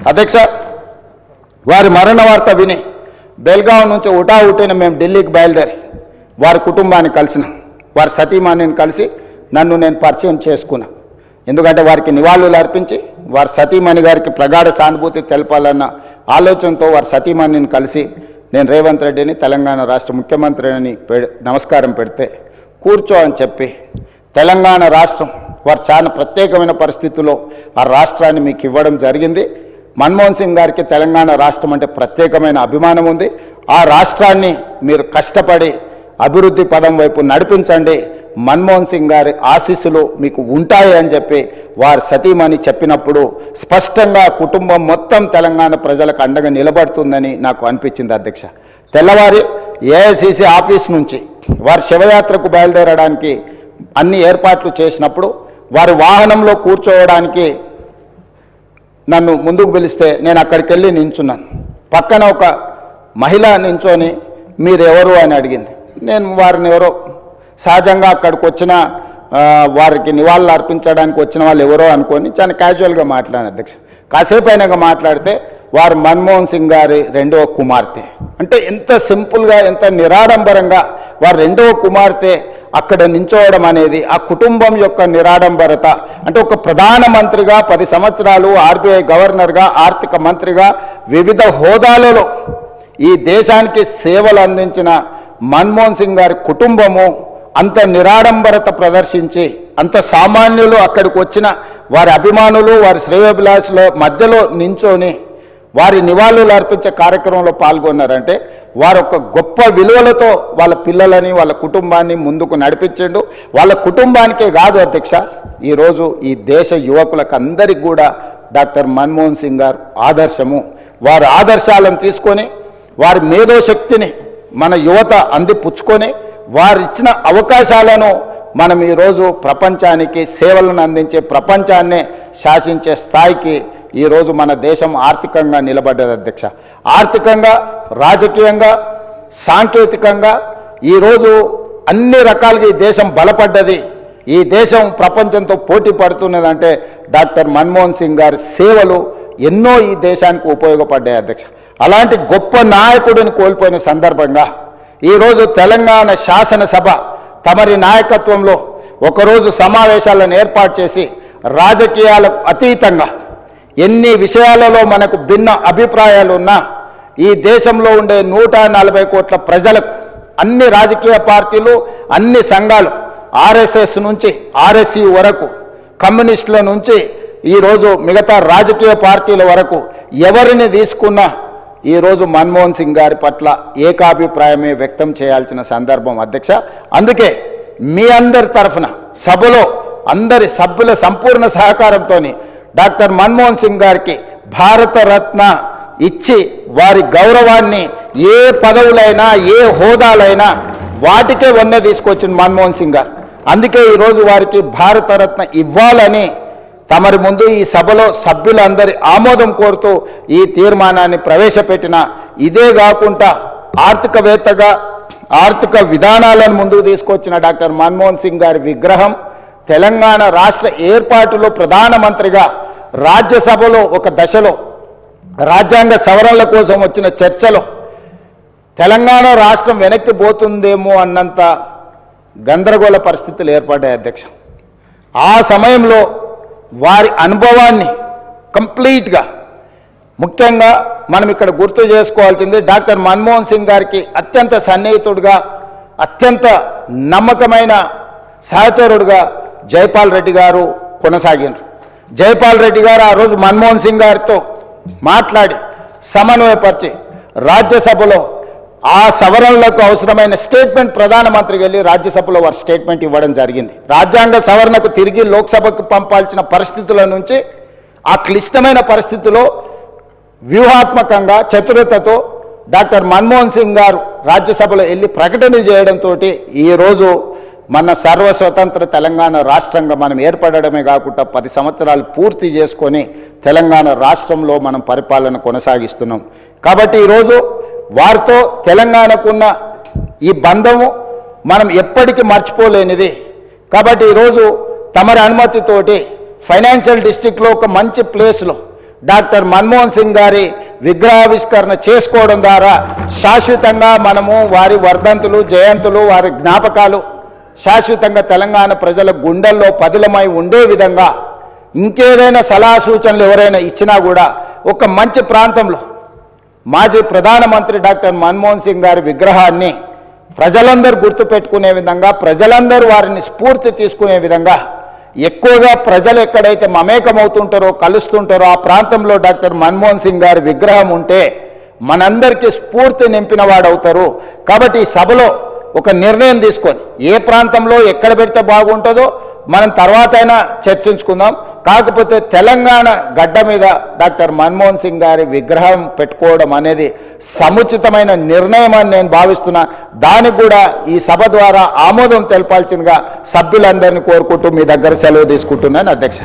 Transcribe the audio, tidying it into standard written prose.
అధ్యక్ష, వారి మరణ వార్త విని బెల్గావ్ నుంచి ఉటావుటిన మేము ఢిల్లీకి బయలుదేరి వారి కుటుంబాన్ని కలిసిన, వారి సతీమణిని కలిసి నన్ను నేను పరిచయం చేసుకున్నా. ఎందుకంటే వారికి నివాళులు అర్పించి వారి సతీమణి గారికి ప్రగాఢ సానుభూతి తెలపాలన్న ఆలోచనతో వారి సతీమణిని కలిసి నేను రేవంత్ రెడ్డిని తెలంగాణ రాష్ట్ర ముఖ్యమంత్రిని నమస్కారం పెడితే కూర్చో అని చెప్పి తెలంగాణ రాష్ట్రం వారు చాలా ప్రత్యేకమైన పరిస్థితుల్లో ఆ రాష్ట్రాన్ని మీకు ఇవ్వడం జరిగింది. మన్మోహన్ సింగ్ గారికి తెలంగాణ రాష్ట్రం అంటే ప్రత్యేకమైన అభిమానం ఉంది. ఆ రాష్ట్రాన్ని మీరు కష్టపడి అభివృద్ధి పదం వైపు నడిపించండి, మన్మోహన్ సింగ్ గారి ఆశీస్సులు మీకు ఉంటాయి అని చెప్పి వారి సతీమణి చెప్పినప్పుడు స్పష్టంగా కుటుంబం మొత్తం తెలంగాణ ప్రజలకు అండగా నిలబడుతుందని నాకు అనిపించింది. అధ్యక్ష, తెల్లవారి ఏఐసిసి ఆఫీస్ నుంచి వారి శివయాత్రకు బయలుదేరడానికి అన్ని ఏర్పాట్లు చేసినప్పుడు వారి వాహనంలో కూర్చోవడానికి నన్ను ముందుకు పిలిస్తే నేను అక్కడికి వెళ్ళి నించున్నాను. పక్కన ఒక మహిళ నించొని మీరెవరు అని అడిగింది. నేను వారిని ఎవరో సహజంగా అక్కడికి వచ్చిన వారికి నివాళులు అర్పించడానికి వచ్చిన వాళ్ళు ఎవరో అనుకొని చాలా క్యాజువల్గా మాట్లాడాను. అధ్యక్ష, కాసేపు అయినాక మాట్లాడితే వారు మన్మోహన్ సింగ్ గారి రెండవ కుమార్తె అంటే ఎంత సింపుల్గా ఎంత నిరాడంబరంగా వారి రెండవ కుమార్తె అక్కడ నించోవడం అనేది ఆ కుటుంబం యొక్క నిరాడంబరత. అంటే ఒక ప్రధానమంత్రిగా 10 సంవత్సరాలు, ఆర్బీఐ గవర్నర్గా, ఆర్థిక మంత్రిగా వివిధ హోదాలలో ఈ దేశానికి సేవలు అందించిన మన్మోహన్ సింగ్ గారి కుటుంబము అంత నిరాడంబరత ప్రదర్శించి అంత సామాన్యులు అక్కడికి వచ్చిన వారి అభిమానులు వారి శ్రేయోభిలాషుల మధ్యలో నించొని వారి నివాళులు అర్పించే కార్యక్రమంలో పాల్గొన్నారంటే వారు ఒక గొప్ప విలువలతో వాళ్ళ పిల్లలని వాళ్ళ కుటుంబాన్ని ముందుకు నడిపించండు. వాళ్ళ కుటుంబానికే కాదు అధ్యక్ష, ఈరోజు ఈ దేశ యువకులకు అందరికీ కూడా డాక్టర్ మన్మోహన్ సింగ్ గారు ఆదర్శము. వారి ఆదర్శాలను తీసుకొని వారి మేధోశక్తిని మన యువత అందిపుచ్చుకొని వారిచ్చిన అవకాశాలను మనం ఈరోజు ప్రపంచానికి సేవలను అందించే ప్రపంచాన్నే శాసించే స్థాయికి ఈరోజు మన దేశం ఆర్థికంగా నిలబడ్డది. అధ్యక్ష, ఆర్థికంగా, రాజకీయంగా, సాంకేతికంగా ఈరోజు అన్ని రకాలుగా ఈ దేశం బలపడ్డది. ఈ దేశం ప్రపంచంతో పోటీ పడుతున్నదంటే డాక్టర్ మన్మోహన్ సింగ్ గారి సేవలు ఎన్నో ఈ దేశానికి ఉపయోగపడ్డాయి. అధ్యక్ష, అలాంటి గొప్ప నాయకుడిని కోల్పోయిన సందర్భంగా ఈరోజు తెలంగాణ శాసనసభ తమరి నాయకత్వంలో ఒకరోజు సమావేశాలను ఏర్పాటు చేసి రాజకీయాలకు అతీతంగా ఎన్ని విషయాలలో మనకు భిన్న అభిప్రాయాలు ఉన్నా ఈ దేశంలో ఉండే 140 కోట్ల ప్రజలకు అన్ని రాజకీయ పార్టీలు, అన్ని సంఘాలు, ఆర్ఎస్ఎస్ నుంచి ఆర్ఎస్యు వరకు, కమ్యూనిస్టుల నుంచి ఈరోజు మిగతా రాజకీయ పార్టీల వరకు ఎవరిని తీసుకున్నా ఈరోజు మన్మోహన్ సింగ్ గారి పట్ల ఏకాభిప్రాయమే వ్యక్తం చేయాల్సిన సందర్భం. అధ్యక్ష, అందుకే మీ అందరి తరఫున సభలో అందరి సభ్యుల సంపూర్ణ సహకారంతో డాక్టర్ మన్మోహన్ సింగ్ గారికి భారతరత్న ఇచ్చి వారి గౌరవాన్ని ఏ పదవులైనా ఏ హోదాలైనా వాటికే వన్నె తీసుకొచ్చిన మన్మోహన్ సింగ్ గారు. అందుకే ఈరోజు వారికి భారతరత్న ఇవ్వాలని తమరి ముందు ఈ సభలో సభ్యులందరి ఆమోదం కోరుతూ ఈ తీర్మానాన్ని ప్రవేశపెట్టిన, ఇదే కాకుండా ఆర్థికవేత్తగా ఆర్థిక విధానాలను ముందుకు తీసుకొచ్చిన డాక్టర్ మన్మోహన్ సింగ్ గారి విగ్రహం తెలంగాణ రాష్ట్ర ఏర్పాటులో ప్రధానమంత్రిగా రాజ్యసభలో ఒక దశలో రాజ్యాంగ సవరణల కోసం వచ్చిన చర్చలో తెలంగాణ రాష్ట్రం వెనక్కి పోతుందేమో అన్నంత గందరగోళ పరిస్థితులు ఏర్పడ్డాయి. అధ్యక్ష, ఆ సమయంలో వారి అనుభవాన్ని కంప్లీట్గా, ముఖ్యంగా మనం ఇక్కడ గుర్తు చేసుకోవాల్సింది డాక్టర్ మన్మోహన్ సింగ్ గారికి అత్యంత సన్నిహితుడుగా, అత్యంత నమ్మకమైన సహచరుడుగా జైపాల్ రెడ్డి గారు కొనసాగినారు. జైపాల్ రెడ్డి గారు ఆ రోజు మన్మోహన్ సింగ్ గారితో మాట్లాడి సమన్వయపరిచి రాజ్యసభలో ఆ సవరణలకు అవసరమైన స్టేట్మెంట్ ప్రధానమంత్రికి వెళ్ళి రాజ్యసభలో వారి స్టేట్మెంట్ ఇవ్వడం జరిగింది. రాజ్యాంగ సవరణకు తిరిగి లోక్సభకు పంపాల్సిన పరిస్థితుల నుంచి ఆ క్లిష్టమైన పరిస్థితిలో వ్యూహాత్మకంగా చతురతతో డాక్టర్ మన్మోహన్ సింగ్ గారు రాజ్యసభలో వెళ్ళి ప్రకటన చేయడంతో ఈరోజు మన సర్వస్వతంత్ర తెలంగాణ రాష్ట్రంగా మనం ఏర్పడడమే కాకుండా 10 సంవత్సరాలు పూర్తి చేసుకొని తెలంగాణ రాష్ట్రంలో మనం పరిపాలన కొనసాగిస్తున్నాం. కాబట్టి ఈరోజు వారితో తెలంగాణకున్న ఈ బంధము మనం ఎప్పటికీ మర్చిపోలేనిది. కాబట్టి ఈరోజు తమరి అనుమతితోటి ఫైనాన్షియల్ డిస్ట్రిక్ట్లో ఒక మంచి ప్లేస్లో డాక్టర్ మన్మోహన్ సింగ్ గారి విగ్రహావిష్కరణ చేసుకోవడం ద్వారా శాశ్వతంగా మనము వారి వర్ధంతులు జయంతులు వారి జ్ఞాపకాలు శాశ్వతంగా తెలంగాణ ప్రజల గుండెల్లో పదిలమై ఉండే విధంగా ఇంకేదైనా సలహా సూచనలు ఎవరైనా ఇచ్చినా కూడా ఒక మంచి ప్రాంతంలో మాజీ ప్రధానమంత్రి డాక్టర్ మన్మోహన్ సింగ్ గారి విగ్రహాన్ని ప్రజలందరూ గుర్తుపెట్టుకునే విధంగా ప్రజలందరూ వారిని స్ఫూర్తి తీసుకునే విధంగా ఎక్కువగా ప్రజలు ఎక్కడైతే మమేకమవుతుంటారో కలుస్తుంటారో ఆ ప్రాంతంలో డాక్టర్ మన్మోహన్ సింగ్ గారి విగ్రహం ఉంటే మనందరికీ స్ఫూర్తి నింపిన వాడవుతారు. కాబట్టి ఈ సభలో ఒక నిర్ణయం తీసుకొని ఏ ప్రాంతంలో ఎక్కడ పెడితే బాగుంటుందో మనం తర్వాత అయినా చర్చించుకుందాం. కాకపోతే తెలంగాణ గడ్డ మీద డాక్టర్ మన్మోహన్ సింగ్ గారి విగ్రహం పెట్టుకోవడం అనేది సముచితమైన నిర్ణయం అని నేను భావిస్తున్నా. దానికి కూడా ఈ సభ ద్వారా ఆమోదం తెలపాల్సిందిగా సభ్యులందరినీ కోరుకుంటూ మీ దగ్గర సెలవు తీసుకుంటున్నాను అధ్యక్ష.